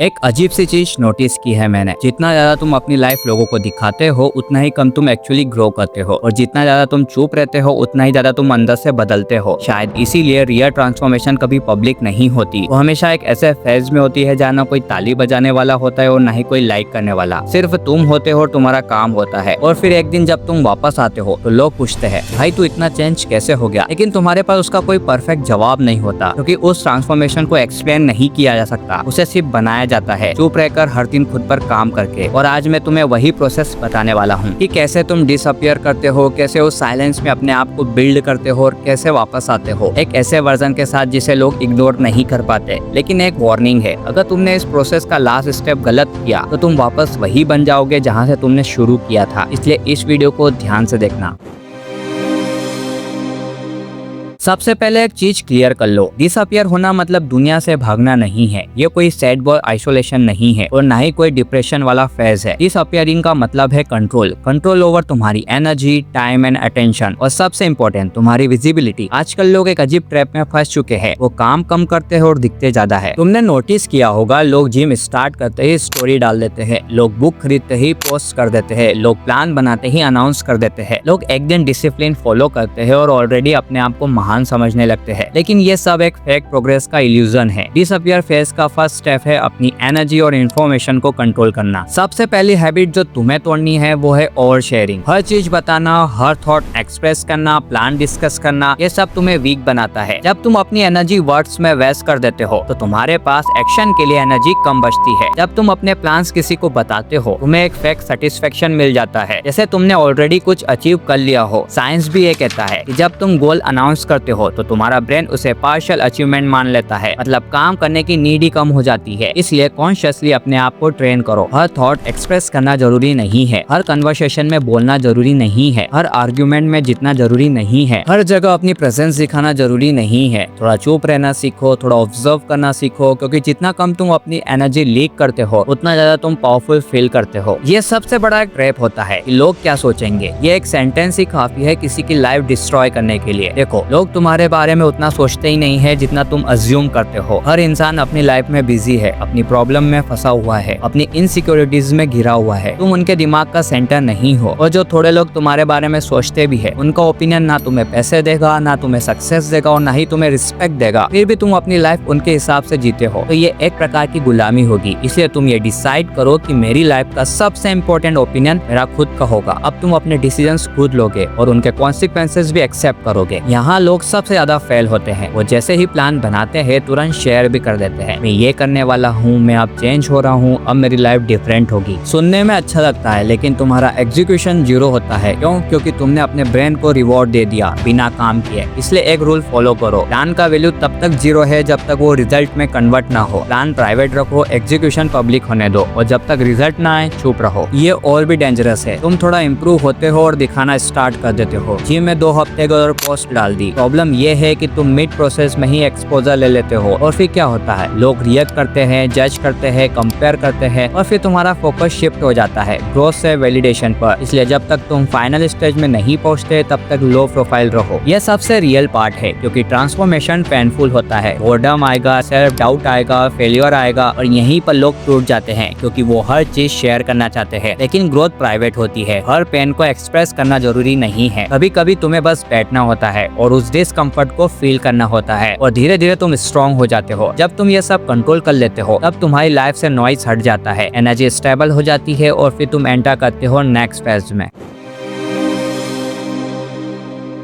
एक अजीब सी चीज नोटिस की है मैंने। जितना ज्यादा तुम अपनी लाइफ लोगों को दिखाते हो उतना ही कम तुम एक्चुअली ग्रो करते हो, और जितना ज्यादा तुम चुप रहते हो उतना ही ज्यादा तुम अंदर से बदलते हो। शायद इसीलिए रियल ट्रांसफॉर्मेशन कभी पब्लिक नहीं होती, वो हमेशा एक ऐसे फेज में होती है जहाँ ना कोई ताली बजाने वाला होता है और ना ही कोई लाइक करने वाला। सिर्फ तुम होते हो, तुम्हारा काम होता है। और फिर एक दिन जब तुम वापस आते हो तो लोग पूछते हैं, भाई तू इतना चेंज कैसे हो गया? लेकिन तुम्हारे पास उसका कोई परफेक्ट जवाब नहीं होता, क्योंकि उस ट्रांसफॉर्मेशन को एक्सप्लेन नहीं किया जा सकता, उसे सिर्फ बनाया जाता है चुप रहकर हर दिन खुद पर काम करके। और आज मैं तुम्हें वही प्रोसेस बताने वाला हूँ कि कैसे तुम डिसअपियर करते हो, कैसे उस साइलेंस में अपने आप को बिल्ड करते हो और कैसे वापस आते हो एक ऐसे वर्जन के साथ जिसे लोग इग्नोर नहीं कर पाते। लेकिन एक वार्निंग है, अगर तुमने इस प्रोसेस का लास्ट स्टेप गलत किया तो तुम वापस वही बन जाओगे जहाँ से तुमने शुरू किया था। इसलिए इस वीडियो को ध्यान से देखना। सबसे पहले एक चीज क्लियर कर लो, डिसअपियर होना मतलब दुनिया से भागना नहीं है। ये कोई सैड बॉय आइसोलेशन नहीं है और ना ही कोई डिप्रेशन वाला फेज है। डिसअपियरिंग का मतलब है कंट्रोल ओवर तुम्हारी एनर्जी, टाइम एंड अटेंशन, और सबसे इम्पोर्टेंट तुम्हारी विजिबिलिटी। आजकल लोग एक अजीब ट्रैप में फंस चुके हैं, वो काम कम करते हैं और दिखते ज्यादा है। तुमने नोटिस किया होगा, लोग जिम स्टार्ट करते ही स्टोरी डाल देते हैं, लोग बुक खरीदते ही पोस्ट कर देते हैं, लोग प्लान बनाते ही अनाउंस कर देते हैं, लोग एक दिन डिसिप्लिन फॉलो करते हैं और ऑलरेडी अपने आप को महान समझने लगते हैं। लेकिन ये सब एक फेक प्रोग्रेस का इल्यूजन है। डिसअपियर फेज का फर्स्ट स्टेप है अपनी एनर्जी और इन्फॉर्मेशन को कंट्रोल करना। सबसे पहली हैबिट जो तुम्हें तोड़नी है वो है ओवर शेयरिंग। हर चीज बताना, हर थॉट एक्सप्रेस करना, प्लान डिस्कस करना, ये सब तुम्हें वीक बनाता है। जब तुम अपनी एनर्जी वर्ड्स में वेस्ट कर देते हो तो तुम्हारे पास एक्शन के लिए एनर्जी कम बचती है। जब तुम अपने प्लान्स किसी को बताते हो तुम्हें एक फेक सेटिस्फेक्शन मिल जाता है, जैसे तुमने ऑलरेडी कुछ अचीव कर लिया हो। साइंस भी ये कहता है कि जब तुम गोल अनाउंस करते हो तो तुम्हारा ब्रेन उसे पार्शियल अचीवमेंट मान लेता है, मतलब काम करने की नीड ही कम हो जाती है। इसलिए कॉन्शियसली अपने आप को ट्रेन करो। हर थॉट एक्सप्रेस करना जरूरी नहीं है, हर कन्वर्सेशन में बोलना जरूरी नहीं है, हर आर्ग्यूमेंट में जीतना जरूरी नहीं है, हर जगह अपनी प्रेजेंस दिखाना जरूरी नहीं है। थोड़ा चुप रहना सीखो, थोड़ा ऑब्जर्व करना सीखो, क्योंकि जितना कम तुम अपनी एनर्जी लीक करते हो उतना ज्यादा तुम पावरफुल फील करते हो। ये सबसे बड़ा एक ट्रैप होता है कि लोग क्या सोचेंगे। ये एक सेंटेंस ही काफी है किसी की लाइफ डिस्ट्रॉय करने के लिए। देखो, लोग तुम्हारे बारे में उतना सोचते ही नहीं है जितना तुम अज्यूम करते हो। हर इंसान अपनी लाइफ में बिजी है, अपनी प्रॉब्लम में फंसा हुआ है, अपनी इनसिक्योरिटीज में घिरा हुआ है। तुम उनके दिमाग का सेंटर नहीं हो। और जो थोड़े लोग तुम्हारे बारे में सोचते भी है, उनका ओपिनियन ना तुम्हें पैसे देगा, ना तुम्हें सक्सेस देगा और ना ही तुम्हें रिस्पेक्ट देगा। फिर भी तुम अपनी लाइफ उनके हिसाब से जीते हो, तो ये एक प्रकार की गुलामी होगी। इसलिए तुम ये डिसाइड करो कि मेरी लाइफ का सबसे इम्पोर्टेंट ओपिनियन मेरा खुद का होगा। अब तुम अपने डिसीजंस खुद लोगे और उनके कॉन्सिक्वेंसेस भी एक्सेप्ट करोगे। यहाँ लोग सबसे ज्यादा फेल होते हैं। वो जैसे ही प्लान बनाते हैं तुरंत शेयर भी कर देते हैं, मैं ये करने वाला हूँ, मैं अब चेंज हो रहा हूँ, अब मेरी लाइफ डिफरेंट होगी। सुनने में अच्छा लगता है लेकिन तुम्हारा एग्जीक्यूशन जीरो होता है। क्यों? क्योंकि तुमने अपने ब्रेन को रिवॉर्ड दे दिया बिना काम किए। इसलिए एक रूल फॉलो करो, प्लान का वैल्यू तब तक जीरो है जब तक वो रिजल्ट में कन्वर्ट ना हो। प्लान प्राइवेट रखो, एग्जीक्यूशन पब्लिक होने दो, और जब तक रिजल्ट ना आए चुप रहो। ये और भी डेंजरस है। तुम थोड़ा इम्प्रूव होते हो और दिखाना स्टार्ट कर देते हो। जिम में 2 हफ्ते का और पोस्ट डाल दी। प्रॉब्लम ये है कि तुम मिड प्रोसेस में ही एक्सपोजर ले लेते हो, और फिर क्या होता है, लोग रिएक्ट करते हैं, जज करते हैं, कंपेयर करते हैं, और फिर तुम्हारा फोकस शिफ्ट हो जाता है ग्रोथ से वैलिडेशन पर। इसलिए जब तक तुम फाइनल स्टेज में नहीं पहुंचते तब तक लो प्रोफाइल रहो। यह सबसे रियल पार्ट है, क्योंकि ट्रांसफॉर्मेशन पेनफुल होता है। बोर्डम आएगा, सेल्फ डाउट आएगा, फेलियर आएगा, और यहीं पर लोग टूट जाते हैं क्योंकि वो हर चीज शेयर करना चाहते हैं। लेकिन ग्रोथ प्राइवेट होती है, हर पेन को एक्सप्रेस करना जरूरी नहीं है। कभी कभी तुम्हें बस बैठना होता है और उस डिस्कम्फर्ट को फील करना होता है, और धीरे धीरे तुम स्ट्रॉन्ग हो जाते हो। जब तुम ये सब कंट्रोल कर लेते हो तब तुम्हारी लाइफ से नॉइज हट जाता है, एनर्जी स्टेबल हो जाती है, और फिर तुम एंटर करते हो नेक्स्ट फेज में।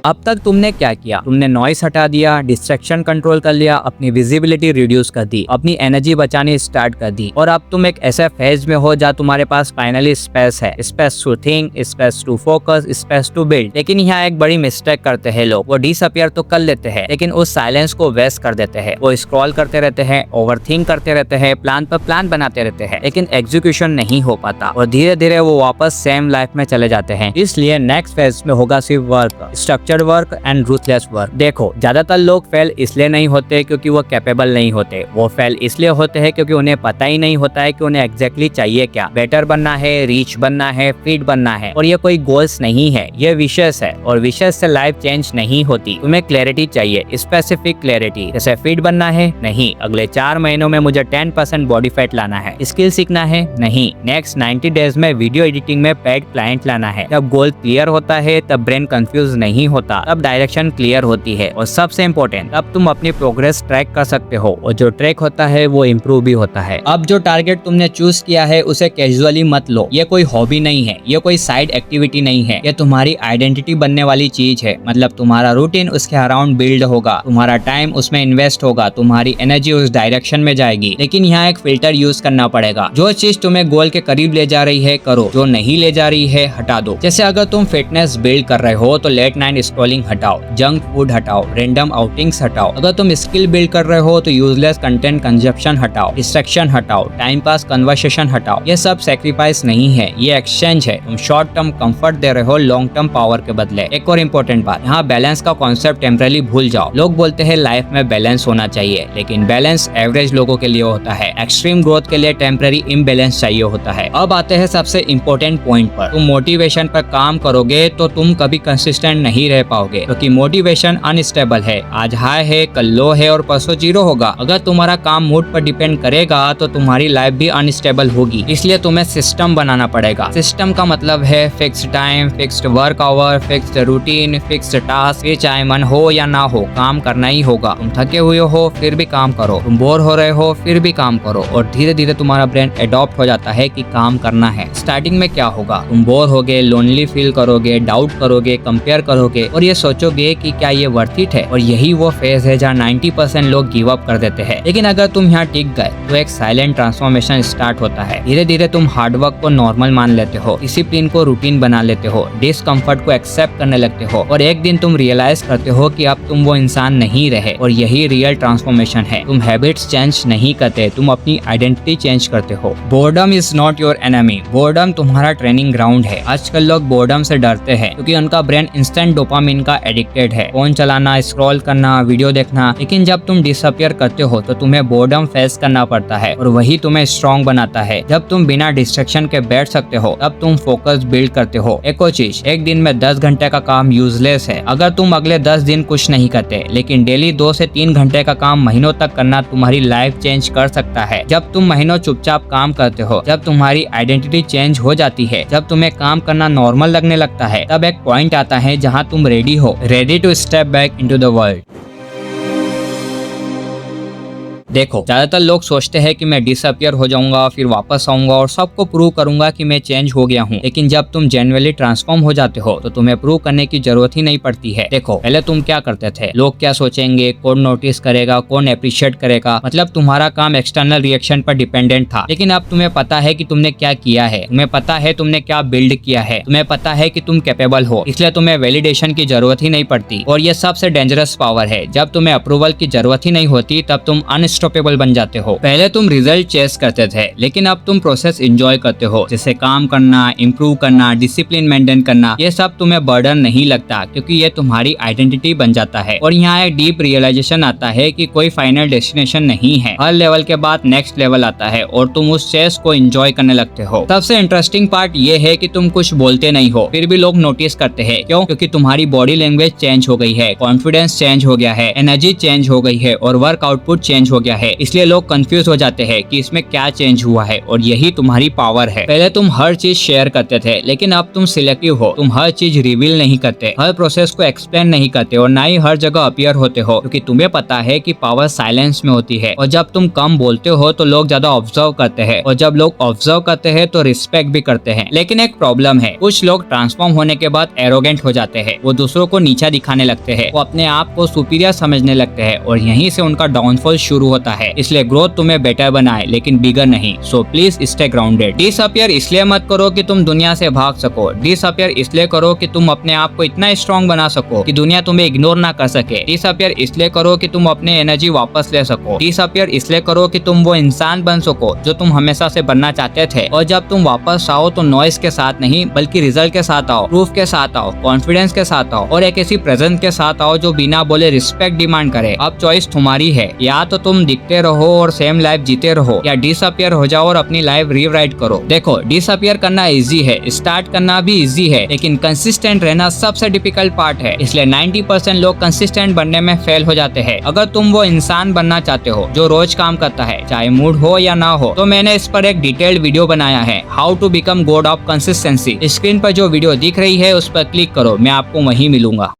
अब तक तुमने क्या किया? तुमने नॉइस हटा दिया, डिस्ट्रैक्शन कंट्रोल कर लिया, अपनी विजिबिलिटी रिड्यूस कर दी, अपनी एनर्जी बचानी स्टार्ट कर दी, और अब तुम एक ऐसे फेज में हो जहाँ तुम्हारे पास फाइनली स्पेस है, space to think, space to focus, space to build. लेकिन यहाँ एक बड़ी मिस्टेक करते हैं लोग। वो डिसअपियर तो कर लेते हैं लेकिन उस साइलेंस को वेस्ट कर देते हैं। वो स्क्रॉल करते रहते हैं, ओवरथिंक करते रहते हैं, प्लान पर प्लान बनाते रहते हैं, लेकिन एग्जीक्यूशन नहीं हो पाता, और धीरे धीरे वो वापस सेम लाइफ में चले जाते हैं। इसलिए नेक्स्ट फेज में होगा सिर्फ work, structure dedicated work and ruthless work. देखो, ज्यादातर लोग फेल इसलिए नहीं होते क्योंकि वो कैपेबल नहीं होते, वो फेल इसलिए होते हैं क्योंकि उन्हें पता ही नहीं होता है कि उन्हें एग्जैक्टली चाहिए क्या। बेटर बनना है, रिच बनना है, फिट बनना है, और ये कोई गोल्स नहीं है, ये विशेष है, और विशेष से लाइफ चेंज नहीं होती। तुम्हें क्लैरिटी चाहिए, स्पेसिफिक क्लैरिटी। जैसे फिट बनना है, नहीं, अगले 4 महीनों में मुझे 10% बॉडी फैट लाना है। स्किल सीखना है, नहीं, नेक्स्ट 90 डेज में वीडियो एडिटिंग में पेड क्लाइंट लाना है। जब गोल क्लियर होता है तब ब्रेन कंफ्यूज नहीं होता, तब डायरेक्शन क्लियर होती है, और सबसे इम्पोर्टेंट, तब तुम अपनी प्रोग्रेस ट्रैक कर सकते हो, और जो ट्रैक होता है वो इम्प्रूव भी होता है। अब जो टारगेट तुमने चूज किया है उसे कैजुअली मत लो। ये कोई हॉबी नहीं है, ये कोई साइड एक्टिविटी नहीं है, ये तुम्हारी आइडेंटिटी बनने वाली चीज है। मतलब तुम्हारा रूटीन उसके अराउंड बिल्ड होगा, तुम्हारा टाइम उसमें इन्वेस्ट होगा, तुम्हारी एनर्जी उस डायरेक्शन में जाएगी। लेकिन यहाँ एक फिल्टर यूज करना पड़ेगा। जो चीज तुम्हें गोल के करीब ले जा रही है करो, जो नहीं ले जा रही है हटा दो। जैसे अगर तुम फिटनेस बिल्ड कर रहे हो तो लेट नाइट स्क्रॉलिंग हटाओ, जंक फूड हटाओ, रैंडम आउटिंग्स हटाओ। अगर तुम स्किल बिल्ड कर रहे हो तो यूजलेस कंटेंट कंजप्शन हटाओ, डिस्ट्रैक्शन हटाओ, टाइम पास कन्वर्सेशन हटाओ। ये सब सेक्रीफाइस नहीं है, ये एक्सचेंज है। तुम शॉर्ट टर्म कंफर्ट दे रहे हो लॉन्ग टर्म पावर के बदले। एक और इम्पोर्टेंट बात, यहाँ बैलेंस का कॉन्सेप्ट टेम्पररी भूल जाओ। लोग बोलते हैं लाइफ में बैलेंस होना चाहिए, लेकिन बैलेंस एवरेज लोगों के लिए होता है, एक्सट्रीम ग्रोथ के लिए टेम्पररी इम्बैलेंस चाहिए होता है। अब आते हैं सबसे इम्पोर्टेंट पॉइंट पर। तुम मोटिवेशन पर काम करोगे तो तुम कभी कंसिस्टेंट नहीं रह पाओगे, क्योंकि मोटिवेशन अनस्टेबल है। आज हाई है, कल लो है, और परसों जीरो होगा। अगर तुम्हारा काम मूड पर डिपेंड करेगा तो तुम्हारी लाइफ भी अनस्टेबल होगी। इसलिए तुम्हें सिस्टम बनाना पड़ेगा। सिस्टम का मतलब है fixed time, fixed work hour, fixed routine, fixed task. ये चाहे मन हो या ना हो, काम करना ही होगा। तुम थके हुए हो फिर भी काम करो, तुम बोर हो रहे हो फिर भी काम करो, और धीरे धीरे तुम्हारा ब्रेन एडॉप्ट हो जाता है कि काम करना है। स्टार्टिंग में क्या होगा, तुम बोर होगे, लोनली फील करोगे, डाउट करोगे, कंपेयर करोगे, और ये सोचोगे कि क्या ये वर्थ इट है। और यही वो फेज है जहाँ 90% लोग गिव अप कर देते हैं। लेकिन अगर तुम यहाँ टिक गए तो एक साइलेंट ट्रांसफॉर्मेशन स्टार्ट होता है। धीरे धीरे तुम हार्डवर्क को नॉर्मल मान लेते हो, डिसिप्लिन को रूटीन बना लेते हो, डिस्कम्फर्ट को एक्सेप्ट करने लगते हो, और एक दिन तुम रियलाइज करते हो कि अब तुम वो इंसान नहीं रहे। और यही रियल ट्रांसफॉर्मेशन है। तुम हैबिट्स चेंज नहीं करते, तुम अपनी आइडेंटिटी चेंज करते हो। Boredom is not your enemy, boredom तुम्हारा ट्रेनिंग ग्राउंड है। आजकल लोग बोर्डम से डरते हैं क्योंकि उनका ब्रेन इंस्टेंट डोपामिन का एडिक्टेड है। फोन चलाना, स्क्रॉल करना, वीडियो देखना। लेकिन जब तुम डिसअपियर करते हो तो तुम्हें बोर्डम फेस करना पड़ता है, और वही तुम्हें स्ट्रॉन्ग बनाता है। जब तुम बिना डिस्ट्रैक्शन के बैठ सकते हो तब तुम फोकस बिल्ड करते हो। एक और चीज, एक दिन में 10 घंटे का काम यूजलेस है अगर तुम अगले 10 दिन कुछ नहीं करते। लेकिन डेली 2 से 3 घंटे का काम महीनों तक करना तुम्हारी लाइफ चेंज कर सकता है। जब तुम महीनों चुपचाप काम करते हो, जब तुम्हारी आइडेंटिटी चेंज हो जाती है, जब तुम्हें काम करना नॉर्मल लगने लगता है, तब एक पॉइंट आता है जहाँ तुम रेडी हो, ready to step back into the world. देखो, ज्यादातर लोग सोचते हैं कि मैं डिसअपियर हो जाऊंगा, फिर वापस आऊंगा और सबको प्रूव करूंगा कि मैं चेंज हो गया हूं। लेकिन जब तुम जेन्युइनली ट्रांसफॉर्म हो जाते हो तो तुम्हें प्रूव करने की जरूरत ही नहीं पड़ती है। देखो, पहले तुम क्या करते थे, लोग क्या सोचेंगे, कौन नोटिस करेगा, कौन अप्रिशिएट करेगा, मतलब तुम्हारा काम एक्सटर्नल रिएक्शन पर डिपेंडेंट था। लेकिन अब तुम्हें पता है कि तुमने क्या किया है, तुम्हें पता है तुमने क्या बिल्ड किया है, तुम्हें पता है कि तुम कैपेबल हो, इसलिए तुम्हें वैलिडेशन की जरूरत ही नहीं पड़ती। और ये सबसे डेंजरस पावर है। जब तुम्हें अप्रूवल की जरूरत ही नहीं होती तब तुम अनस्टॉपेबल बन जाते हो। पहले तुम रिजल्ट चेस करते थे, लेकिन अब तुम प्रोसेस एंजॉय करते हो। जैसे काम करना, इंप्रूव करना, डिसिप्लिन मेंटेन करना, ये सब तुम्हें बर्डन नहीं लगता क्योंकि ये तुम्हारी आइडेंटिटी बन जाता है। और यहाँ एक डीप रियलाइजेशन आता है कि कोई फाइनल डेस्टिनेशन नहीं है, हर लेवल के बाद नेक्स्ट लेवल आता है और तुम उस चेस को एंजॉय करने लगते हो। सबसे इंटरेस्टिंग पार्ट ये है कि तुम कुछ बोलते नहीं हो, फिर भी लोग नोटिस करते हैं। क्यों? क्योंकि तुम्हारी बॉडी लैंग्वेज चेंज हो गई है, कॉन्फिडेंस चेंज हो गया है, एनर्जी चेंज हो गई है, और वर्क आउटपुट चेंज हो गया है। इसलिए लोग कंफ्यूज हो जाते हैं कि इसमें क्या चेंज हुआ है, और यही तुम्हारी पावर है। पहले तुम हर चीज शेयर करते थे, लेकिन अब तुम सिलेक्टिव हो। तुम हर चीज रिवील नहीं करते, हर प्रोसेस को एक्सप्लेन नहीं करते, और ना ही हर जगह अपीयर होते हो, क्योंकि तुम्हें पता है कि पावर साइलेंस में होती है। और जब तुम कम बोलते हो तो लोग ज्यादा ऑब्जर्व करते हैं, और जब लोग ऑब्जर्व करते हैं तो रिस्पेक्ट भी करते हैं। लेकिन एक प्रॉब्लम है, कुछ लोग ट्रांसफॉर्म होने के बाद एरोगेंट हो जाते हैं। वो दूसरों को नीचा दिखाने लगते हैं, वो अपने आप को सुपीरियर समझने लगते हैं, और यहीं से उनका डाउनफॉल शुरू होता होता है, इसलिए ग्रोथ तुम्हें बेटर बनाए लेकिन बिगर नहीं। So please stay grounded. Disappear इसलिए मत करो कि तुम दुनिया से भाग सको, डिसअपियर इसलिए करो कि तुम अपने आप को इतना स्ट्रॉन्ग बना सको कि दुनिया तुम्हें इग्नोर ना कर सके। डिसअपियर इसलिए करो कि तुम अपने एनर्जी वापस ले सको। डिसअपियर इसलिए करो कि तुम वो इंसान बन सको जो तुम हमेशा से बनना चाहते थे। और जब तुम वापस आओ तो नॉइस के साथ नहीं बल्कि रिजल्ट के साथ आओ, प्रूफ के साथ आओ, कॉन्फिडेंस के साथ आओ और एक ऐसी प्रेजेंस के साथ आओ जो बिना बोले रिस्पेक्ट डिमांड करे। अब चॉइस तुम्हारी है, या तो तुम दिखते रहो और सेम लाइफ जीते रहो या डिसअपियर हो जाओ और अपनी लाइफ रीराइट करो। देखो, डिसअपियर करना इजी है, स्टार्ट करना भी इजी है, लेकिन कंसिस्टेंट रहना सबसे डिफिकल्ट पार्ट है। इसलिए 90% लोग कंसिस्टेंट बनने में फेल हो जाते हैं। अगर तुम वो इंसान बनना चाहते हो जो रोज काम करता है, चाहे मूड हो या ना हो, तो मैंने इस पर एक डिटेल्ड वीडियो बनाया है, how to become god of consistency. Screen पर जो वीडियो दिख रही है उस पर क्लिक करो, मैं आपको वहीं मिलूंगा।